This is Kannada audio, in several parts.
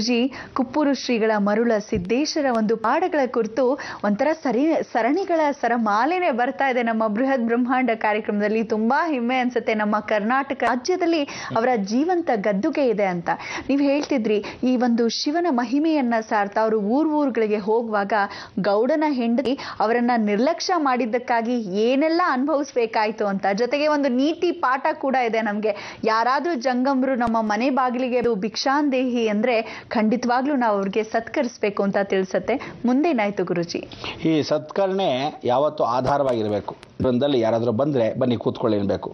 ಗುರುಜಿ, ಕುಪ್ಪೂರು ಶ್ರೀಗಳ ಮರುಳ ಸಿದ್ದೇಶ್ವರ ಒಂದು ಪಾಠಗಳ ಕುರಿತು ಒಂಥರ ಸರಣಿಗಳ ಸರಮಾಲೆನೆ ಬರ್ತಾ ಇದೆ ನಮ್ಮ ಬೃಹತ್ ಬ್ರಹ್ಮಾಂಡ ಕಾರ್ಯಕ್ರಮದಲ್ಲಿ. ತುಂಬಾ ಹೆಮ್ಮೆ ಅನ್ಸುತ್ತೆ. ನಮ್ಮ ಕರ್ನಾಟಕ ರಾಜ್ಯದಲ್ಲಿ ಅವರ ಜೀವಂತ ಗದ್ದುಗೆ ಇದೆ ಅಂತ ನೀವು ಹೇಳ್ತಿದ್ರಿ. ಈ ಒಂದು ಶಿವನ ಮಹಿಮೆಯನ್ನ ಸಾರ್ತಾ ಅವರು ಊರುಗಳಿಗೆ ಹೋಗುವಾಗ ಗೌಡನ ಹೆಂಡತಿ ಅವರನ್ನ ನಿರ್ಲಕ್ಷ್ಯ ಮಾಡಿದ್ದಕ್ಕಾಗಿ ಏನೆಲ್ಲ ಅನುಭವಿಸ್ಬೇಕಾಯ್ತು ಅಂತ. ಜೊತೆಗೆ ಒಂದು ನೀತಿ ಪಾಠ ಕೂಡ ಇದೆ ನಮ್ಗೆ. ಯಾರಾದ್ರೂ ಜಂಗಮರು ನಮ್ಮ ಮನೆ ಬಾಗಿಲಿಗೆ ಭಿಕ್ಷಾಂದೇಹಿ ಅಂದ್ರೆ ಖಂಡಿತವಾಗ್ಲೂ ನಾವು ಅವ್ರಿಗೆ ಸತ್ಕರಿಸ್ಬೇಕು ಅಂತ ತಿಳಿಸುತ್ತೆ. ಮುಂದೇನಾಯ್ತು ಗುರುಜಿ? ಈ ಸತ್ಕರಣೆ ಯಾವತ್ತೂ ಆಧಾರವಾಗಿರಬೇಕು. ಬಂದಲ್ಲಿ ಯಾರಾದರೂ ಬಂದರೆ ಬನ್ನಿ ಕೂತ್ಕೊಳ್ಳಿ ಅನ್ಬೇಕು.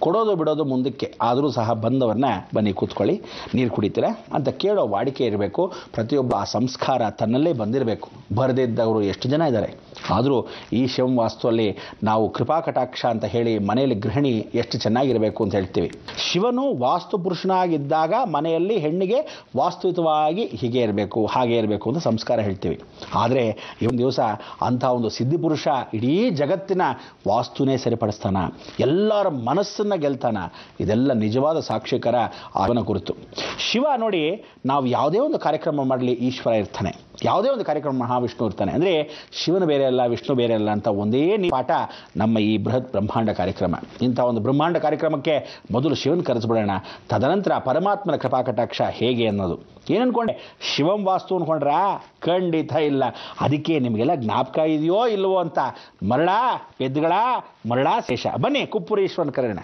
ಕೊಡೋದು ಬಿಡೋದು ಮುಂದಕ್ಕೆ, ಆದರೂ ಸಹ ಬಂದವನ್ನ ಬನ್ನಿ ಕೂತ್ಕೊಳ್ಳಿ, ನೀರು ಕುಡಿತೀರಾ ಅಂತ ಕೇಳೋ ವಾಡಿಕೆ ಇರಬೇಕು. ಪ್ರತಿಯೊಬ್ಬ ಆ ಸಂಸ್ಕಾರ ತನ್ನಲ್ಲೇ ಬಂದಿರಬೇಕು. ಬರದಿದ್ದವರು ಎಷ್ಟು ಜನ ಇದ್ದಾರೆ. ಆದರೂ ಈ ಶಿವಂ ವಾಸ್ತುವಲ್ಲಿ ನಾವು ಕೃಪಾ ಕಟಾಕ್ಷ ಅಂತ ಹೇಳಿ ಮನೆಯಲ್ಲಿ ಗೃಹಿಣಿ ಎಷ್ಟು ಚೆನ್ನಾಗಿರಬೇಕು ಅಂತ ಹೇಳ್ತೀವಿ. ಶಿವನು ವಾಸ್ತು ಪುರುಷನಾಗಿದ್ದಾಗ ಮನೆಯಲ್ಲಿ ಹೆಣ್ಣಿಗೆ ವಾಸ್ತುಯುತವಾಗಿ ಹೀಗೆ ಇರಬೇಕು ಹಾಗೆ ಇರಬೇಕು ಅಂತ ಸಂಸ್ಕಾರ ಹೇಳ್ತೀವಿ. ಆದರೆ ಈ ಒಂದು ದಿವಸ ಅಂಥ ಒಂದು ಸಿದ್ಧಿಪುರುಷ ಇಡೀ ಜಗತ್ತಿನ ವಾಸ್ತುನೇ ಸರಿಪಡಿಸ್ತಾನ, ಎಲ್ಲರ ಮನಸ್ಸನ್ನು ಗೆಲ್ತಾನ. ಇದೆಲ್ಲ ನಿಜವಾದ ಸಾಕ್ಷಿಕರ ಅವನ ಕುರಿತು. ಶಿವ ನೋಡಿ, ನಾವು ಯಾವುದೇ ಒಂದು ಕಾರ್ಯಕ್ರಮ ಮಾಡಲಿ ಈಶ್ವರ ಇರ್ತಾನೆ, ಯಾವುದೇ ಒಂದು ಕಾರ್ಯಕ್ರಮ ಮಹಾವಿಷ್ಣು ಇರ್ತಾನೆ. ಅಂದರೆ ಶಿವನ ಬೇರೆ ಅಲ್ಲ ವಿಷ್ಣು ಬೇರೆ ಅಲ್ಲ ಅಂತ ಒಂದೇ ಪಾಠ ನಮ್ಮ ಈ ಬೃಹತ್ ಬ್ರಹ್ಮಾಂಡ ಕಾರ್ಯಕ್ರಮ. ಇಂಥ ಒಂದು ಬ್ರಹ್ಮಾಂಡ ಕಾರ್ಯಕ್ರಮಕ್ಕೆ ಮೊದಲು ಶಿವನ ಕರೆಸ್ಬಿಡೋಣ, ತದನಂತರ ಪರಮಾತ್ಮನ ಕೃಪಾ ಕಟಾಕ್ಷ ಹೇಗೆ ಅನ್ನೋದು. ಏನನ್ಕೊಂಡೆ, ಶಿವಂ ವಾಸ್ತು ಅನ್ಕೊಂಡ್ರ? ಖಂಡಿತ ಇಲ್ಲ. ಅದಕ್ಕೆ ನಿಮಗೆಲ್ಲ ಜ್ಞಾಪಕ ಇದೆಯೋ ಇಲ್ವೋ ಅಂತ ಮರಳ ಎದ್ದುಗಳ ಮರಳ ಶೇಷ. ಬನ್ನಿ ಕುಪ್ಪುರೀಶ್ವರನ ಕರೆಯೋಣ.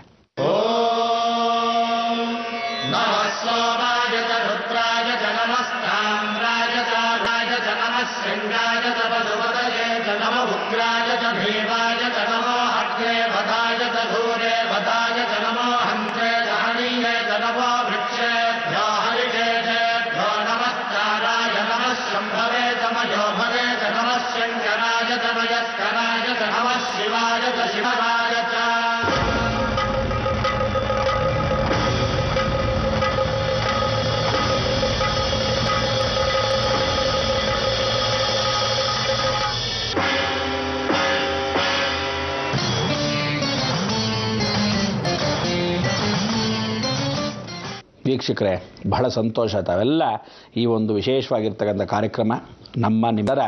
ವೀಕ್ಷಕರೇ, ಬಹಳ ಸಂತೋಷ. ತಾವೆಲ್ಲ ಈ ಒಂದು ವಿಶೇಷವಾಗಿರ್ತಕ್ಕಂಥ ಕಾರ್ಯಕ್ರಮ ನಿಮ್ಮರ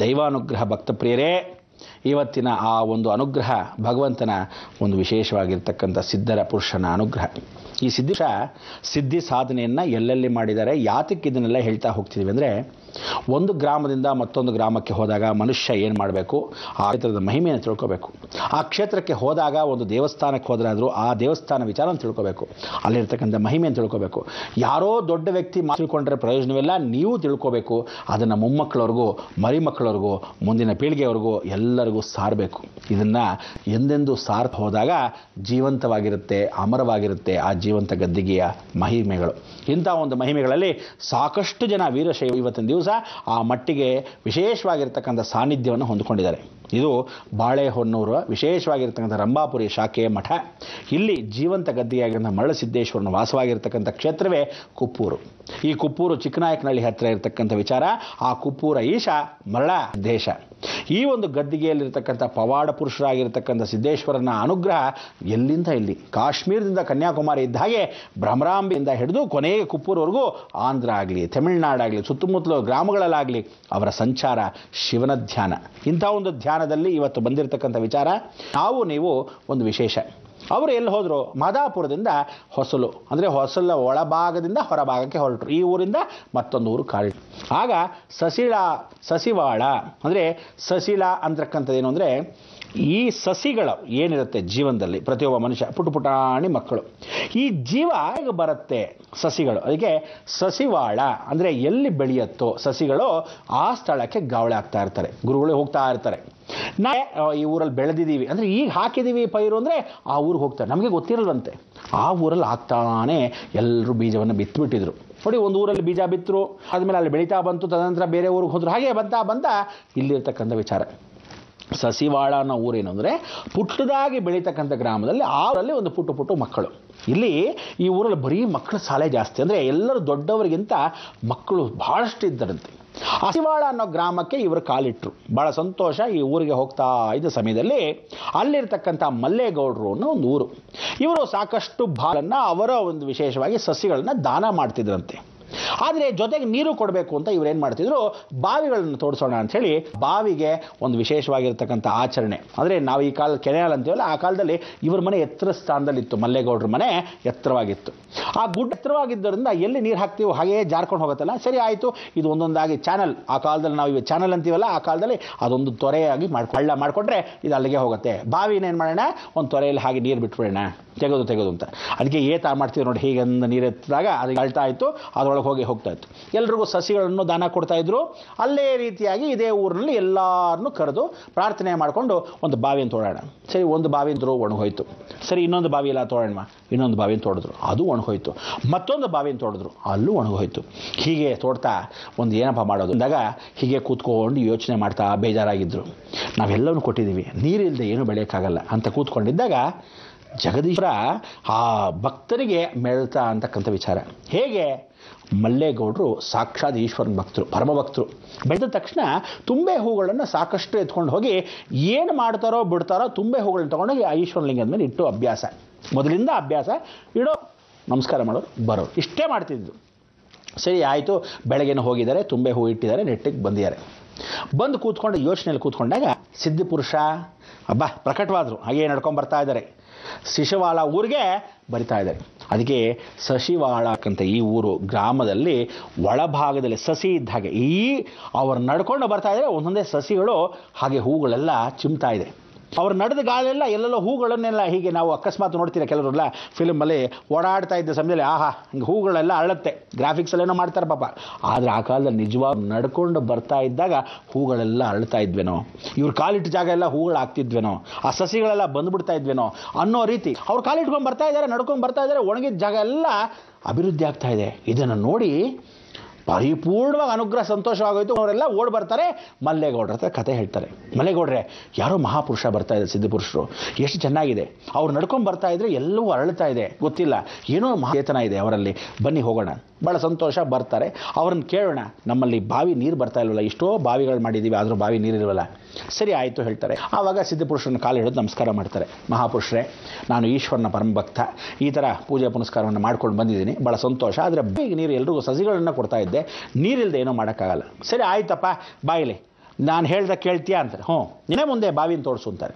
ದೈವಾನುಗ್ರಹ ಭಕ್ತಪ್ರಿಯರೇ. ಇವತ್ತಿನ ಆ ಒಂದು ಅನುಗ್ರಹ ಭಗವಂತನ ಒಂದು ವಿಶೇಷವಾಗಿರ್ತಕ್ಕಂಥ ಸಿದ್ಧರ ಪುರುಷನ ಅನುಗ್ರಹ. ಈ ಸಿದ್ಧಿ ಸಾಧನೆಯನ್ನು ಎಲ್ಲೆಲ್ಲಿ ಮಾಡಿದ್ದಾರೆ, ಯಾತಕ್ಕೆ ಇದನ್ನೆಲ್ಲ ಹೇಳ್ತಾ ಹೋಗ್ತಿದ್ದೀವಿ ಅಂದರೆ, ಒಂದು ಗ್ರಾಮದಿಂದ ಮತ್ತೊಂದು ಗ್ರಾಮಕ್ಕೆ ಹೋದಾಗ ಮನುಷ್ಯ ಏನು ಮಾಡಬೇಕು, ಆ ಕ್ಷೇತ್ರದ ಮಹಿಮೆಯನ್ನು ತಿಳ್ಕೋಬೇಕು. ಆ ಕ್ಷೇತ್ರಕ್ಕೆ ಹೋದಾಗ ಒಂದು ದೇವಸ್ಥಾನಕ್ಕೆ ಹೋದ್ರಾದರೂ ಆ ದೇವಸ್ಥಾನ ವಿಚಾರನ ತಿಳ್ಕೋಬೇಕು, ಅಲ್ಲಿರ್ತಕ್ಕಂಥ ಮಹಿಮೆಯನ್ನು ತಿಳ್ಕೋಬೇಕು. ಯಾರೋ ದೊಡ್ಡ ವ್ಯಕ್ತಿ ತಿಳ್ಕೊಂಡ್ರೆ ಪ್ರಯೋಜನವಿಲ್ಲ, ನೀವು ತಿಳ್ಕೋಬೇಕು. ಅದನ್ನು ಮೊಮ್ಮಕ್ಕಳವ್ರಿಗೂ ಮರಿಮಕ್ಕಳವ್ರಿಗೂ ಮುಂದಿನ ಪೀಳಿಗೆವರೆಗೂ ಎಲ್ಲರಿಗೂ ಸಾರಬೇಕು. ಇದನ್ನು ಎಂದೆಂದೂ ಸಾರ್ಥ ಹೋದಾಗ ಜೀವಂತವಾಗಿರುತ್ತೆ, ಅಮರವಾಗಿರುತ್ತೆ ಆ ಜೀವಂತ ಗದ್ದಿಗೆಯ ಮಹಿಮೆಗಳು. ಇಂಥ ಒಂದು ಮಹಿಮೆಗಳಲ್ಲಿ ಸಾಕಷ್ಟು ಜನ ವೀರಶೈವ ಇವತ್ತಿನ ದಿವಸ ಆ ಮಟ್ಟಿಗೆ ವಿಶೇಷವಾಗಿರ್ತಕ್ಕಂಥ ಸಾನ್ನಿಧ್ಯವನ್ನು ಹೊಂದಿಕೊಂಡಿದ್ದಾರೆ. ಇದು ಬಾಳೆಹೊನ್ನೂರು ವಿಶೇಷವಾಗಿರ್ತಕ್ಕಂಥ ರಂಭಾಪುರಿ ಶಾಖೆಯ ಮಠ. ಇಲ್ಲಿ ಜೀವಂತ ಗದ್ದಿಗೆಯಾಗಿರೋ ಮರಳಸಿದ್ದೇಶ್ವರನ ವಾಸವಾಗಿರ್ತಕ್ಕಂಥ ಕ್ಷೇತ್ರವೇ ಕುಪ್ಪೂರು. ಈ ಕುಪ್ಪೂರು ಚಿಕ್ಕನಾಯಕನಹಳ್ಳಿ ಹತ್ತಿರ ಇರತಕ್ಕಂಥ ವಿಚಾರ. ಆ ಕುಪ್ಪೂರ ಈಶ ಮರಳ ದೇಶ. ಈ ಒಂದು ಗದ್ದಿಗೆಯಲ್ಲಿರ್ತಕ್ಕಂಥ ಪವಾಡ ಪುರುಷರಾಗಿರ್ತಕ್ಕಂಥ ಸಿದ್ದೇಶ್ವರನ ಅನುಗ್ರಹ ಎಲ್ಲಿಂದ ಇಲ್ಲಿ, ಕಾಶ್ಮೀರದಿಂದ ಕನ್ಯಾಕುಮಾರಿ ಇದ್ದ ಹಾಗೆ ಭ್ರಮರಾಂಬೆಯಿಂದ ಹಿಡಿದು ಕೊನೆಗೆ ಕುಪ್ಪೂರವರೆಗೂ ಆಂಧ್ರ ಆಗಲಿ ತಮಿಳುನಾಡಾಗಲಿ ಸುತ್ತಮುತ್ತಲ ಗ್ರಾಮಗಳಲ್ಲಾಗಲಿ ಅವರ ಸಂಚಾರ ಶಿವನ ಧ್ಯಾನ. ಇಂಥ ಒಂದು ಧ್ಯಾನದಲ್ಲಿ ಇವತ್ತು ಬಂದಿರತಕ್ಕಂಥ ವಿಚಾರ ನೀವು ಒಂದು ವಿಶೇಷ. ಅವರು ಎಲ್ಲಿ ಹೋದರು? ಮಾದಾಪುರದಿಂದ ಹೊಸಲು, ಅಂದರೆ ಹೊಸಲ ಒಳಭಾಗದಿಂದ ಹೊರಭಾಗಕ್ಕೆ ಹೊರಟರು. ಈ ಊರಿಂದ ಮತ್ತೊಂದು ಊರು ಕಾಲಿಟ್ರು. ಆಗ ಸಸಿವಾಳ ಅಂದರೆ ಸಸಿಲ ಅಂತಕ್ಕಂಥದ್ದು ಏನು ಅಂದರೆ, ಈ ಸಸಿಗಳು ಏನಿರುತ್ತೆ ಜೀವನದಲ್ಲಿ ಪ್ರತಿಯೊಬ್ಬ ಮನುಷ್ಯ ಪುಟಾಣಿ ಮಕ್ಕಳು, ಈ ಜೀವ ಹೇಗೆ ಬರುತ್ತೆ ಸಸಿಗಳು. ಅದಕ್ಕೆ ಸಸಿವಾಳ ಅಂದರೆ ಎಲ್ಲಿ ಬೆಳೆಯುತ್ತೋ ಸಸಿಗಳು ಆ ಸ್ಥಳಕ್ಕೆ ಗಾವಳೆ ಆಗ್ತಾ ಇರ್ತಾರೆ. ಗುರುಗಳು ಹೋಗ್ತಾ ಇರ್ತಾರೆ. ಈ ಊರಲ್ಲಿ ಬೆಳೆದಿದ್ದೀವಿ ಅಂದರೆ ಈಗ ಹಾಕಿದ್ದೀವಿ ಪೈರು ಅಂದರೆ ಆ ಊರಿಗೆ ಹೋಗ್ತಾರೆ. ನಮಗೆ ಗೊತ್ತಿರಲ್ವಂತೆ. ಆ ಊರಲ್ಲಿ ಆಗ್ತಾನೆ ಎಲ್ಲರೂ ಬೀಜವನ್ನು ಬಿತ್ತುಬಿಟ್ಟಿದ್ರು. ನೋಡಿ, ಒಂದು ಊರಲ್ಲಿ ಬೀಜ ಬಿತ್ತರು, ಆದಮೇಲೆ ಅಲ್ಲಿ ಬೆಳೀತಾ ಬಂತು, ತದನಂತರ ಬೇರೆ ಊರಿಗೆ ಹೋದ್ರು. ಹಾಗೆ ಬಂತ ಇಲ್ಲಿರ್ತಕ್ಕಂಥ ವಿಚಾರ. ಸಸಿವಾಳ ಅನ್ನೋ ಊರೇನು ಅಂದರೆ ಪುಟ್ಟದಾಗಿ ಬೆಳೀತಕ್ಕಂಥ ಗ್ರಾಮದಲ್ಲಿ ಆ ಊರಲ್ಲಿ ಒಂದು ಪುಟ್ಟು ಮಕ್ಕಳು. ಇಲ್ಲಿ ಈ ಊರಲ್ಲಿ ಬರೀ ಮಕ್ಕಳ ಸಾಲೆ ಜಾಸ್ತಿ, ಅಂದರೆ ಎಲ್ಲರೂ ದೊಡ್ಡವರಿಗಿಂತ ಮಕ್ಕಳು ಬಹಳಷ್ಟು ಇದ್ದರಂತೆ. ಸಸಿವಾಳ ಅನ್ನೋ ಗ್ರಾಮಕ್ಕೆ ಇವರು ಕಾಲಿಟ್ಟರು. ಭಾಳ ಸಂತೋಷ. ಈ ಊರಿಗೆ ಹೋಗ್ತಾ ಇದ್ದ ಸಮಯದಲ್ಲಿ ಅಲ್ಲಿರ್ತಕ್ಕಂಥ ಮಲ್ಲೇಗೌಡರು ಅನ್ನೋ ಒಂದು ಊರು. ಇವರು ಸಾಕಷ್ಟು ಬಾಲನ್ನು ಅವರ ಒಂದು ವಿಶೇಷವಾಗಿ ಸಸಿಗಳನ್ನು ದಾನ ಮಾಡ್ತಿದ್ರಂತೆ. ಆದರೆ ಜೊತೆಗೆ ನೀರು ಕೊಡಬೇಕು ಅಂತ ಇವ್ರು ಏನು ಮಾಡ್ತಿದ್ರು, ಬಾವಿಗಳನ್ನು ತೋಡಿಸೋಣ ಅಂಥೇಳಿ ಬಾವಿಗೆ ಒಂದು ವಿಶೇಷವಾಗಿರ್ತಕ್ಕಂಥ ಆಚರಣೆ. ಅಂದರೆ ನಾವು ಈ ಕಾಲ ಕೆರೆಯಾಲ್ ಅಂತೀವಲ್ಲ, ಆ ಕಾಲದಲ್ಲಿ ಇವ್ರ ಮನೆ ಎತ್ತರ ಸ್ಥಾನದಲ್ಲಿತ್ತು. ಮಲ್ಲೇಗೌಡರ ಮನೆ ಎತ್ತರವಾಗಿತ್ತು. ಆ ಗುಡ್ಡ ಎತ್ತರವಾಗಿದ್ದರಿಂದ ಎಲ್ಲಿ ನೀರು ಹಾಕ್ತೀವೋ ಹಾಗೇ ಜಾರ್ಕೊಂಡು ಹೋಗುತ್ತಲ್ಲ. ಸರಿ ಆಯಿತು, ಇದು ಒಂದೊಂದಾಗಿ ಚಾನಲ್, ಆ ಕಾಲದಲ್ಲಿ ನಾವು ಇವಾಗ ಚಾನಲ್ ಅಂತೀವಲ್ಲ, ಆ ಕಾಲದಲ್ಲಿ ಅದೊಂದು ತೊರೆಯಾಗಿ ಹಳ್ಳ ಮಾಡಿಕೊಂಡ್ರೆ ಇದು ಅಲ್ಲಿಗೆ ಹೋಗುತ್ತೆ. ಬಾವಿನ ಏನು ಮಾಡೋಣ, ಒಂದು ತೊರೆಯಲ್ಲಿ ಹಾಗೆ ನೀರು ಬಿಟ್ಬಿಡೋಣ, ತೆಗೆದು ಅಂತ. ಅದಕ್ಕೆ ಏತ ಮಾಡ್ತೀವಿ ನೋಡಿ, ಹೀಗೆ ನೀರು ಎತ್ತಿದಾಗ ಅದಕ್ಕೆ ಅಳ್ತಾ ಇತ್ತು, ಅದರೊಳಗೆ ಹೋಗ್ತಾ ಇತ್ತು. ಎಲ್ರಿಗೂ ಸಸಿಗಳನ್ನು ದಾನ ಕೊಡ್ತಾ ಇದ್ರು. ಅಲ್ಲೇ ರೀತಿಯಾಗಿ ಇದೇ ಊರಿನಲ್ಲಿ ಎಲ್ಲರನ್ನೂ ಕರೆದು ಪ್ರಾರ್ಥನೆ ಮಾಡಿಕೊಂಡು ಒಂದು ಬಾವಿಯನ್ನು ತೋಡೋಣ. ಸರಿ, ಒಂದು ಬಾವಿ ಇದ್ರು ಒಣಗೋಯ್ತು. ಸರಿ, ಇನ್ನೊಂದು ಬಾವಿ ಎಲ್ಲ ತೋಡೋಣ, ಇನ್ನೊಂದು ಬಾವಿನ ತೋಡಿದ್ರು, ಅದು ಒಣಗೋಯ್ತು. ಮತ್ತೊಂದು ಬಾವಿನ ತೋಡಿದ್ರು, ಅಲ್ಲೂ ಒಣಗೋಯ್ತು. ಹೀಗೆ ತೋಡ್ತಾ ಒಂದು ಏನಪ್ಪ ಮಾಡೋದು ಅಂದಾಗ ಹೀಗೆ ಕೂತ್ಕೊಂಡು ಯೋಚನೆ ಮಾಡ್ತಾ ಬೇಜಾರಾಗಿದ್ದರು. ನಾವೆಲ್ಲವನ್ನೂ ಕೊಟ್ಟಿದ್ದೀವಿ, ನೀರಿಲ್ಲದೆ ಏನೂ ಬೆಳೆಯೋಕ್ಕಾಗಲ್ಲ ಅಂತ ಕೂತ್ಕೊಂಡಿದ್ದಾಗ ಜಗದೀಶ್ವರ ಆ ಭಕ್ತರಿಗೆ ಮೆಳ್ತಾ ಅಂತಕ್ಕಂಥ ವಿಚಾರ. ಹೇಗೆ? ಮಲ್ಲೇಗೌಡರು ಸಾಕ್ಷಾತ್ ಈಶ್ವರನ ಭಕ್ತರು, ಪರಮ ಭಕ್ತರು. ಬೆಳೆದ ತಕ್ಷಣ ತುಂಬೆ ಹೂಗಳನ್ನು ಸಾಕಷ್ಟು ಎತ್ಕೊಂಡು ಹೋಗಿ ಏನು ಮಾಡ್ತಾರೋ ಬಿಡ್ತಾರೋ ತುಂಬೆ ಹೂಗಳನ್ನ ತೊಗೊಂಡೋಗಿ ಆ ಈಶ್ವರನ ಲಿಂಗದ ಮೇಲೆ ಇಟ್ಟು ಅಭ್ಯಾಸ, ಮೊದಲಿಂದ ಅಭ್ಯಾಸ. ಇಡೋ, ನಮಸ್ಕಾರ ಮಾಡೋರು, ಬರೋರು, ಇಷ್ಟೇ ಮಾಡ್ತಿದ್ದು. ಸರಿ ಆಯಿತು, ಬೆಳಗ್ಗೆನೂ ಹೋಗಿದ್ದಾರೆ, ತುಂಬೆ ಹೂ ಇಟ್ಟಿದ್ದಾರೆ, ನೆಟ್ಟಿಗೆ ಬಂದಿದ್ದಾರೆ. ಬಂದು ಕೂತ್ಕೊಂಡು ಯೋಚನೆಯಲ್ಲಿ ಕೂತ್ಕೊಂಡಾಗ ಸಿದ್ಧಪುರುಷ ಪ್ರಕಟವಾದರು. ಹಾಗೆ ನಡ್ಕೊಂಡು ಬರ್ತಾ ಇದ್ದಾರೆ. ಶಿಶುವಾಳ ಊರಿಗೆ ಬರಿತಾ ಇದ್ದಾರೆ. ಅದಕ್ಕೆ ಸಸಿವಾಳ ಅಂತ ಈ ಊರು ಗ್ರಾಮದಲ್ಲಿ ಒಳಭಾಗದಲ್ಲಿ ಸಸಿ ಇದ್ದ ಹಾಗೆ ಅವ್ರು ನಡ್ಕೊಂಡು ಬರ್ತಾ ಇದ್ದಾರೆ. ಒಂದೊಂದೇ ಸಸಿಗಳು ಹಾಗೆ ಹೂಗಳೆಲ್ಲ ಚಿಮ್ತಾ ಇದೆ. ಅವ್ರು ನಡೆದ ಗಾಳೆಲ್ಲ ಎಲ್ಲೆಲ್ಲೋ ಹೂಗಳನ್ನೆಲ್ಲ ಹೀಗೆ ನಾವು ಅಕಸ್ಮಾತ್ ನೋಡ್ತೀರ, ಕೆಲವರೆಲ್ಲ ಫಿಲ್ಮಲ್ಲಿ ಓಡಾಡ್ತಾ ಇದ್ದ ಸಮಯದಲ್ಲಿ ಆಹಾ ಹಿಂಗೆ ಹೂಗಳೆಲ್ಲ ಅರಳುತ್ತೆ, ಗ್ರಾಫಿಕ್ಸಲ್ಲೇನೋ ಮಾಡ್ತಾರೆ ಪಾಪ. ಆದರೆ ಆ ಕಾಲದಲ್ಲಿ ನಿಜವಾಗಿ ನಡ್ಕೊಂಡು ಬರ್ತಾ ಇದ್ದಾಗ ಹೂಗಳೆಲ್ಲ ಅರಳ್ತಾ ಇದ್ವೇನೋ, ಇವ್ರು ಕಾಲಿಟ್ಟ ಜಾಗ ಎಲ್ಲ ಹೂಗಳು ಆಗ್ತಿದ್ವೇನೋ, ಆ ಸಸಿಗಳೆಲ್ಲ ಬಂದುಬಿಡ್ತಾ ಇದ್ವೇನೋ ಅನ್ನೋ ರೀತಿ ಅವ್ರು ಕಾಲಿಟ್ಕೊಂಡು ಬರ್ತಾ ಇದ್ದಾರೆ, ನಡ್ಕೊಂಡು ಬರ್ತಾ ಇದ್ದಾರೆ. ಒಣಗಿದ ಜಾಗ ಎಲ್ಲ ಅಭಿವೃದ್ಧಿ ಆಗ್ತಾ ಇದೆ. ಇದನ್ನು ನೋಡಿ ಪರಿಪೂರ್ಣವಾಗಿ ಅನುಗ್ರಹ ಸಂತೋಷವಾಗೋಯ್ತು. ಅವರೆಲ್ಲ ಓಡಿ ಬರ್ತಾರೆ, ಮಲ್ಲೇಗೌಡರ ಹತ್ರ ಕತೆ ಹೇಳ್ತಾರೆ. ಮಲ್ಲೇಗೌಡ್ರೆ, ಯಾರೋ ಮಹಾಪುರುಷ ಬರ್ತಾ ಇದೆ, ಸಿದ್ಧಪುರುಷರು, ಎಷ್ಟು ಚೆನ್ನಾಗಿದೆ, ಅವ್ರು ನಡ್ಕೊಂಡು ಬರ್ತಾ ಇದ್ರೆ ಎಲ್ಲವೂ ಅರಳ್ತಾ ಇದೆ, ಗೊತ್ತಿಲ್ಲ ಏನೋ ಮಹಾಚೇತನ ಇದೆ ಅವರಲ್ಲಿ, ಬನ್ನಿ ಹೋಗೋಣ. ಭಾಳ ಸಂತೋಷ. ಬರ್ತಾರೆ, ಅವ್ರನ್ನ ಕೇಳೋಣ, ನಮ್ಮಲ್ಲಿ ಬಾವಿ ನೀರು ಬರ್ತಾ ಇಲ್ವಲ್ಲ, ಎಷ್ಟೋ ಬಾವಿಗಳು ಮಾಡಿದ್ದೀವಿ, ಆದರೂ ಬಾವಿ ನೀರಿಲ್ವಲ್ಲ. ಸರಿ ಆಯಿತು ಹೇಳ್ತಾರೆ. ಆವಾಗ ಸಿದ್ಧಪುರುಷರನ್ನ ಕಾಲು ಹಿಡಿದು ನಮಸ್ಕಾರ ಮಾಡ್ತಾರೆ. ಮಹಾಪುರುಷರೇ, ನಾನು ಈಶ್ವರನ ಪರಮಭಕ್ತ, ಈ ಥರ ಪೂಜೆ ಪುನಸ್ಕಾರವನ್ನು ಮಾಡ್ಕೊಂಡು ಬಂದಿದ್ದೀನಿ, ಭಾಳ ಸಂತೋಷ. ಆದರೆ ಈಗ ನೀರು ಎಲ್ರಿಗೂ ಸಸಿಗಳನ್ನು ಕೊಡ್ತಾ ಇದ್ದೆ, ನೀರಿಲ್ಲದೆ ಏನೋ ಮಾಡೋಕ್ಕಾಗಲ್ಲ. ಸರಿ ಆಯ್ತಪ್ಪ, ಬಾಯಿಲಿ ನಾನು ಹೇಳ್ದ ಕೇಳ್ತೀಯಾ ಅಂತಾರೆ. ಹ್ಞೂ, ನಿನ್ನೆ ಮುಂದೆ ಬಾವಿನ ತೋರಿಸು ಅಂತಾರೆ.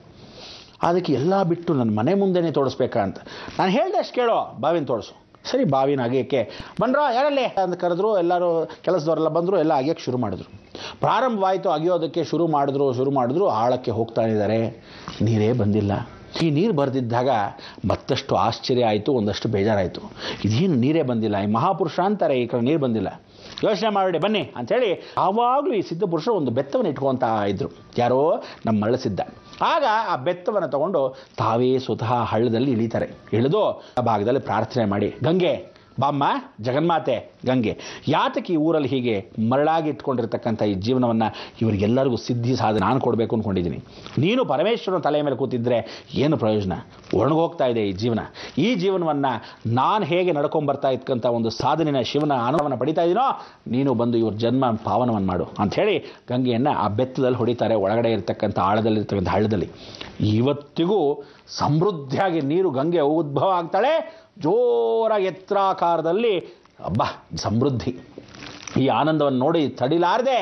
ಅದಕ್ಕೆ ಎಲ್ಲ ಬಿಟ್ಟು ನನ್ನ ಮನೆ ಮುಂದೆನೇ ತೋರಿಸ್ಬೇಕಾ ಅಂತ. ನಾನು ಹೇಳ್ದಷ್ಟು ಕೇಳೋ, ಬಾವಿನ ತೋರಿಸು. ಸರಿ, ಬಾವಿನ ಅಗೆಯೋಕ್ಕೆ ಬಂದ್ರೋ, ಯಾರಲ್ಲೇ ಅಂತ ಕರೆದ್ರು. ಎಲ್ಲರೂ ಕೆಲಸದವರೆಲ್ಲ ಬಂದರು, ಎಲ್ಲ ಅಗೆಯೋಕ್ಕೆ ಶುರು ಮಾಡಿದ್ರು. ಪ್ರಾರಂಭವಾಯಿತು, ಅಗೆಯೋದಕ್ಕೆ ಶುರು ಮಾಡಿದ್ರು. ಆಳಕ್ಕೆ ಹೋಗ್ತಾ ಇದ್ದಾರೆ, ನೀರೇ ಬಂದಿಲ್ಲ. ಈ ನೀರು ಬರೆದಿದ್ದಾಗ ಮತ್ತಷ್ಟು ಆಶ್ಚರ್ಯ ಆಯಿತು, ಒಂದಷ್ಟು ಬೇಜಾರಾಯಿತು. ಇದೇನು ನೀರೇ ಬಂದಿಲ್ಲ, ಈ ಮಹಾಪುರುಷ ಅಂತಾರೆ, ಈ ಕಡೆ ನೀರು ಬಂದಿಲ್ಲ, ಯೋಚನೆ ಮಾಡಿ ಬನ್ನಿ ಅಂಥೇಳಿ ಆವಾಗಲೂ ಈ ಸಿದ್ಧಪುರುಷರು ಒಂದು ಬೆತ್ತವನ್ನು ಇಟ್ಕೊತಾ ಇದ್ರು. ಯಾರೋ ನಮ್ಮ ಮರಳಿಸಿದ್ದ. ಆಗ ಆ ಬೆತ್ತವನ್ನು ತಗೊಂಡು ತಾವೇ ಸ್ವತಃ ಹಳ್ಳದಲ್ಲಿ ಇಳಿತಾರೆ. ಇಳಿದು ಆ ಭಾಗದಲ್ಲಿ ಪ್ರಾರ್ಥನೆ ಮಾಡಿ, ಗಂಗೆ ಬಾಮ್ಮ, ಜಗನ್ಮಾತೆ ಗಂಗೆ, ಯಾತಕ್ಕೆ ಈ ಊರಲ್ಲಿ ಹೀಗೆ ಮರಳಾಗಿ ಇಟ್ಕೊಂಡಿರ್ತಕ್ಕಂಥ ಈ ಜೀವನವನ್ನು ಇವರಿಗೆಲ್ಲರಿಗೂ ಸಿದ್ಧಿ ಸಾಧನೆ ನಾನು ಕೊಡಬೇಕು ಅಂದ್ಕೊಂಡಿದ್ದೀನಿ. ನೀನು ಪರಮೇಶ್ವರನ ತಲೆಯ ಮೇಲೆ ಕೂತಿದ್ರೆ ಏನು ಪ್ರಯೋಜನ? ಒಣಗೋಗ್ತಾ ಇದೆ ಈ ಜೀವನ. ಈ ಜೀವನವನ್ನು ನಾನು ಹೇಗೆ ನಡ್ಕೊಂಬರ್ತಾ ಇದ್ಕಂಥ ಒಂದು ಸಾಧನೆಯ ಶಿವನ ಆನಂದವನ್ನು ಪಡಿತಾ ಇದ್ದೀನೋ, ನೀನು ಬಂದು ಇವ್ರ ಜನ್ಮ ಪಾವನವನ್ನು ಮಾಡು ಅಂಥೇಳಿ ಗಂಗೆಯನ್ನು ಆ ಬೆತ್ತದಲ್ಲಿ ಹೊಡಿತಾರೆ, ಒಳಗಡೆ ಇರತಕ್ಕಂಥ ಆಳದಲ್ಲಿರ್ತಕ್ಕಂಥ ಹಳ್ಳದಲ್ಲಿ. ಇವತ್ತಿಗೂ ಸಮೃದ್ಧಿಯಾಗಿ ನೀರು ಗಂಗೆ ಉದ್ಭವ ಆಗ್ತಾಳೆ, ಜೋರಾಗಿ ಎತ್ತರಾಕಾರದಲ್ಲಿ. ಸಮೃದ್ಧಿ. ಈ ಆನಂದವನ್ನು ನೋಡಿ ತಡಿಲಾರದೆ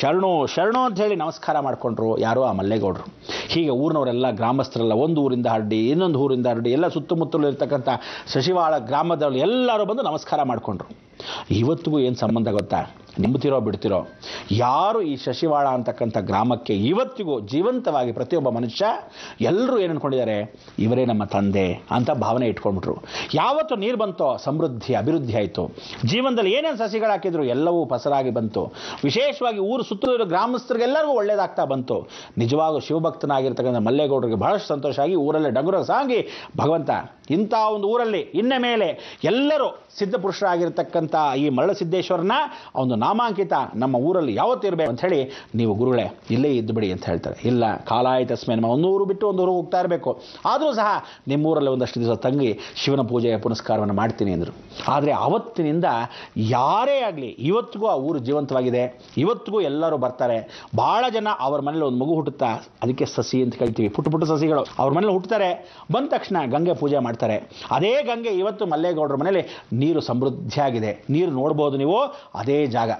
ಶರಣು ಅಂತ ಹೇಳಿ ನಮಸ್ಕಾರ ಮಾಡಿಕೊಂಡ್ರು. ಯಾರೋ ಆ ಮಲ್ಲೇಗೌಡರು. ಹೀಗೆ ಊರಿನವರೆಲ್ಲ, ಗ್ರಾಮಸ್ಥರೆಲ್ಲ, ಒಂದು ಊರಿಂದ ಹರಡಿ ಇನ್ನೊಂದು ಊರಿಂದ ಹರಡಿ ಎಲ್ಲ ಸುತ್ತಮುತ್ತಲು ಇರ್ತಕ್ಕಂಥ ಸಸಿವಾಳ ಗ್ರಾಮದವರು ಎಲ್ಲರೂ ಬಂದು ನಮಸ್ಕಾರ ಮಾಡಿಕೊಂಡ್ರು. ಇವತ್ತಿಗೂ ಏನು ಸಂಬಂಧ ಗೊತ್ತಾ? ನಂಬುತ್ತಿರೋ ಬಿಡ್ತಿರೋ, ಯಾರು ಈ ಶಶಿವಾಳ ಅಂತಕ್ಕಂಥ ಗ್ರಾಮಕ್ಕೆ ಇವತ್ತಿಗೂ ಜೀವಂತವಾಗಿ ಪ್ರತಿಯೊಬ್ಬ ಮನುಷ್ಯ ಎಲ್ಲರೂ ಏನು ಅಂದ್ಕೊಂಡಿದ್ದಾರೆ, ಇವರೇ ನಮ್ಮ ತಂದೆ ಅಂತ ಭಾವನೆ ಇಟ್ಕೊಂಡ್ಬಿಟ್ರು. ಯಾವತ್ತು ನೀರು ಬಂತೋ ಸಮೃದ್ಧಿ ಅಭಿವೃದ್ಧಿ ಆಯಿತು. ಜೀವನದಲ್ಲಿ ಏನೇನು ಸಸಿಗಳು ಹಾಕಿದ್ರು ಎಲ್ಲವೂ ಫಸಲಾಗಿ ಬಂತು. ವಿಶೇಷವಾಗಿ ಊರು ಸುತ್ತಲೂ ಗ್ರಾಮಸ್ಥರಿಗೆಲ್ಲರಿಗೂ ಒಳ್ಳೇದಾಗ್ತಾ ಬಂತು. ನಿಜವಾಗೂ ಶಿವಭಕ್ತನಾಗಿರ್ತಕ್ಕಂಥ ಮಲ್ಲೇಗೌಡರಿಗೆ ಬಹಳಷ್ಟು ಸಂತೋಷ ಆಗಿ ಊರಲ್ಲೇ ಡಂಗುರ ಸಾಗಿ, ಭಗವಂತ ಇಂಥ ಒಂದು ಊರಲ್ಲಿ ಇನ್ನ ಮೇಲೆ ಎಲ್ಲರೂ ಸಿದ್ಧಪುರುಷರಾಗಿರ್ತಕ್ಕಂಥ ಈ ಮರಳಸಿದ್ದೇಶ್ವರನ ಒಂದು ನಾಮಾಂಕಿತ ನಮ್ಮ ಊರಲ್ಲಿ ಯಾವತ್ತು ಇರಬೇಕು ಅಂತ ಹೇಳಿ, ನೀವು ಗುರುಗಳೇ ಇಲ್ಲೇ ಇದ್ದು ಬಿಡಿ ಅಂತ ಹೇಳ್ತಾರೆ. ಇಲ್ಲ, ಕಾಲಾಯಿತಸ್ಮೇ ನಮ್ಮ ಒಂದು ಊರು ಬಿಟ್ಟು ಒಂದು ಊರು ಹೋಗ್ತಾ ಇರಬೇಕು, ಆದರೂ ಸಹ ನಿಮ್ಮೂರಲ್ಲಿ ಒಂದಷ್ಟು ದಿವಸ ತಂಗಿ ಶಿವನ ಪೂಜೆಯ ಪುನಸ್ಕಾರವನ್ನು ಮಾಡ್ತೀನಿ ಅಂದರು. ಆದರೆ ಆವತ್ತಿನಿಂದ ಯಾರೇ ಆಗಲಿ ಇವತ್ತಿಗೂ ಆ ಊರು ಜೀವಂತವಾಗಿದೆ. ಇವತ್ತಿಗೂ ಎಲ್ಲರೂ ಬರ್ತಾರೆ. ಭಾಳ ಜನ ಅವ್ರ ಮನೇಲಿ ಒಂದು ಮಗು ಹುಟ್ಟುತ್ತಾ, ಅದಕ್ಕೆ ಸಸಿ ಅಂತ ಹೇಳ್ತೀವಿ, ಪುಟ್ಟ ಪುಟ್ಟ ಸಸಿಗಳು ಅವ್ರ ಮನೇಲಿ ಹುಟ್ಟುತ್ತಾರೆ. ಬಂದ ತಕ್ಷಣ ಗಂಗೆ ಪೂಜೆ ಮಾಡ್ತಾರೆ. ಮಾಡ್ತಾರೆ. ಅದೇ ಗಂಗೆ ಇವತ್ತು ಮಲ್ಲೇಗೌಡರ ಮನೇಲಿ ನೀರು ಸಮೃದ್ಧಿಯಾಗಿದೆ. ನೀರು ನೋಡ್ಬೋದು ನೀವು, ಅದೇ ಜಾಗ.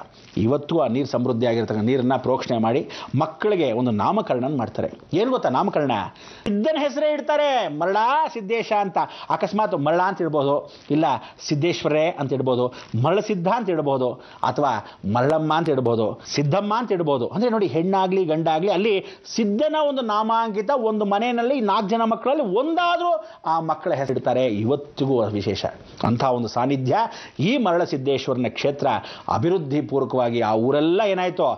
ಇವತ್ತು ಆ ನೀರು ಸಮೃದ್ಧಿ ಆಗಿರ್ತಕ್ಕಂಥ ನೀರನ್ನು ಪ್ರೋಕ್ಷಣೆ ಮಾಡಿ ಮಕ್ಕಳಿಗೆ ಒಂದು ನಾಮಕರಣ ಮಾಡ್ತಾರೆ. ಏನು ಗೊತ್ತಾ ನಾಮಕರಣ? ಸಿದ್ಧನ ಹೆಸರೇ ಇಡ್ತಾರೆ, ಮರಳ ಸಿದ್ದೇಶ ಅಂತ. ಅಕಸ್ಮಾತ್ ಮರಳ ಅಂತ ಇಡ್ಬೋದು, ಇಲ್ಲ ಸಿದ್ದೇಶ್ವರೇ ಅಂತ ಇಡ್ಬೋದು, ಮರಳ ಸಿದ್ಧ ಅಂತ ಇಡ್ಬೋದು, ಅಥವಾ ಮರಳಮ್ಮ ಅಂತ ಇಡ್ಬೋದು, ಸಿದ್ಧಮ್ಮ ಅಂತ ಇಡ್ಬೋದು. ಅಂದರೆ ನೋಡಿ, ಹೆಣ್ಣಾಗಲಿ ಗಂಡಾಗಲಿ ಅಲ್ಲಿ ಸಿದ್ಧನ ಒಂದು ನಾಮಾಂಕಿತ ಒಂದು ಮನೆಯಲ್ಲಿ 4 ಜನ ಮಕ್ಕಳಲ್ಲಿ ಒಂದಾದರೂ ಆ ಮಕ್ಕಳ ಹೆಸರಿಡ್ತಾರೆ. ಇವತ್ತಿಗೂ ವಿಶೇಷ ಅಂಥ ಒಂದು ಸಾನ್ನಿಧ್ಯ ಈ ಮರಳ ಸಿದ್ದೇಶ್ವರನ ಕ್ಷೇತ್ರ. ಅಭಿವೃದ್ಧಿ ಪೂರ್ವಕವಾಗಿ ಆ ಊರೆಲ್ಲ ಏನಾಯಿತು,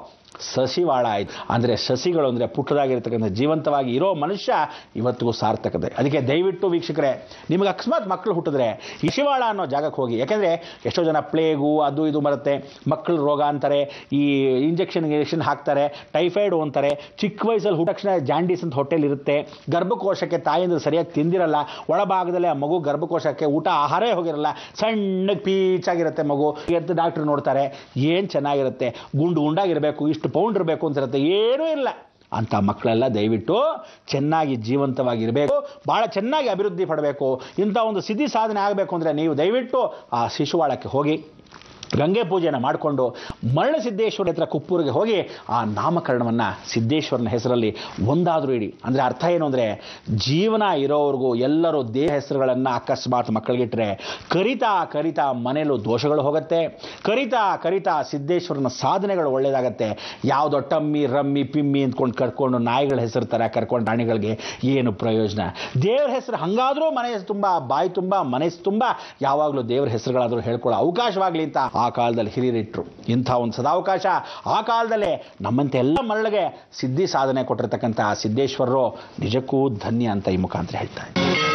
ಸಸಿವಾಳ ಆಯಿತು. ಅಂದರೆ ಸಸಿಗಳು ಅಂದರೆ ಪುಟ್ಟದಾಗಿರ್ತಕ್ಕಂಥ ಜೀವಂತವಾಗಿ ಇರೋ ಮನುಷ್ಯ ಇವತ್ತಿಗೂ ಸಾರ್ಥಕತೆ. ಅದಕ್ಕೆ ದಯವಿಟ್ಟು ವೀಕ್ಷಕರೇ, ನಿಮಗೆ ಅಕಸ್ಮಾತ್ ಮಕ್ಕಳು ಹುಟ್ಟಿದ್ರೆ ಈ ಸಸಿವಾಳ ಅನ್ನೋ ಜಾಗಕ್ಕೆ ಹೋಗಿ. ಯಾಕೆಂದರೆ ಎಷ್ಟೋ ಜನ ಪ್ಲೇಗು ಅದು ಇದು ಬರುತ್ತೆ, ಮಕ್ಕಳು ರೋಗ ಅಂತಾರೆ, ಈ ಇಂಜೆಕ್ಷನ್ ಹಾಕ್ತಾರೆ, ಟೈಫಾಯ್ಡು ಅಂತಾರೆ, ಚಿಕ್ಕ ವಯಸ್ಸಲ್ಲಿ ಹುಟ್ಟ ತಕ್ಷಣ ಜಾಂಡೀಸ್ ಅಂತ ಹೊಟ್ಟೆಲಿ ಇರುತ್ತೆ, ಗರ್ಭಕೋಶಕ್ಕೆ ತಾಯಿಯಿಂದ ಸರಿಯಾಗಿ ತಿಂದಿರಲ್ಲ, ಒಳಭಾಗದಲ್ಲೇ ಆ ಮಗು ಗರ್ಭಕೋಶಕ್ಕೆ ಊಟ ಆಹಾರೇ ಹೋಗಿರಲ್ಲ, ಸಣ್ಣಗೆ ಪೀಚಾಗಿರುತ್ತೆ ಮಗು. ಎದ್ದು ಡಾಕ್ಟ್ರು ನೋಡ್ತಾರೆ, ಏನು ಚೆನ್ನಾಗಿರುತ್ತೆ, ಗುಂಡಾಗಿರಬೇಕು, ಇಷ್ಟು ಪೌಂಡ್ ಇರಬೇಕು ಅಂತಿರುತ್ತೆ, ಏನೂ ಇಲ್ಲ. ಅಂಥ ಮಕ್ಕಳೆಲ್ಲ ದಯವಿಟ್ಟು ಚೆನ್ನಾಗಿ ಜೀವಂತವಾಗಿರಬೇಕು, ಭಾಳ ಚೆನ್ನಾಗಿ ಅಭಿವೃದ್ಧಿ ಪಡಬೇಕು. ಇಂಥ ಒಂದು ಸಿದ್ಧಿ ಸಾಧನೆ ಆಗಬೇಕು ಅಂದರೆ ನೀವು ದಯವಿಟ್ಟು ಆ ಶಿಶುವಾಳಕ್ಕೆ ಹೋಗಿ ಗಂಗೆ ಪೂಜೆಯನ್ನು ಮಾಡಿಕೊಂಡು ಮರಳ ಸಿದ್ದೇಶ್ವರ ಹತ್ರ ಕುಪ್ಪೂರಿಗೆ ಹೋಗಿ ಆ ನಾಮಕರಣವನ್ನು ಸಿದ್ದೇಶ್ವರನ ಹೆಸರಲ್ಲಿ ಒಂದಾದರೂ ಇಡಿ. ಅಂದರೆ ಅರ್ಥ ಏನು ಅಂದರೆ, ಜೀವನ ಇರೋವ್ರಿಗೂ ಎಲ್ಲರೂ ದೇಹ ಹೆಸರುಗಳನ್ನು ಅಕಸ್ಮಾತ್ ಮಕ್ಕಳಿಗಿಟ್ರೆ ಕರಿತಾ ಮನೆಯಲ್ಲೂ ದೋಷಗಳು ಹೋಗುತ್ತೆ, ಕರಿತಾ ಸಿದ್ದೇಶ್ವರನ ಸಾಧನೆಗಳು ಒಳ್ಳೆಯದಾಗತ್ತೆ. ಯಾವುದೋ ಟಮ್ಮಿ ರಮ್ಮಿ ಪಿಮ್ಮಿ ಅಂದ್ಕೊಂಡು ಕರ್ಕೊಂಡು ನಾಯಿಗಳ ಹೆಸರು ಥರ ಕರ್ಕೊಂಡು ರಾಣಿಗಳಿಗೆ ಏನು ಪ್ರಯೋಜನ? ದೇವ್ರ ಹೆಸರು ಹಾಗಾದರೂ ಮನೆ ತುಂಬ ಬಾಯಿ ತುಂಬ ಮನಸ್ಸು ತುಂಬ ಯಾವಾಗಲೂ ದೇವ್ರ ಹೆಸರುಗಳಾದರೂ ಹೇಳ್ಕೊಳ್ಳೋ ಅವಕಾಶವಾಗಲಿ ಅಂತ ಆ ಕಾಲದಲ್ಲಿ ಹಿರಿಯರಿಟ್ಟರು. ಇಂಥ ಒಂದು ಸದಾವಕಾಶ ಆ ಕಾಲದಲ್ಲೇ ನಮ್ಮಂತೆ ಎಲ್ಲ ಮರಳಿಗೆ ಸಿದ್ಧಿ ಸಾಧನೆ ಕೊಟ್ಟಿರ್ತಕ್ಕಂಥ ಸಿದ್ದೇಶ್ವರರು ನಿಜಕ್ಕೂ ಧನ್ಯ ಅಂತ ಈ ಮುಖಾಂತರ ಹೇಳ್ತಾರೆ.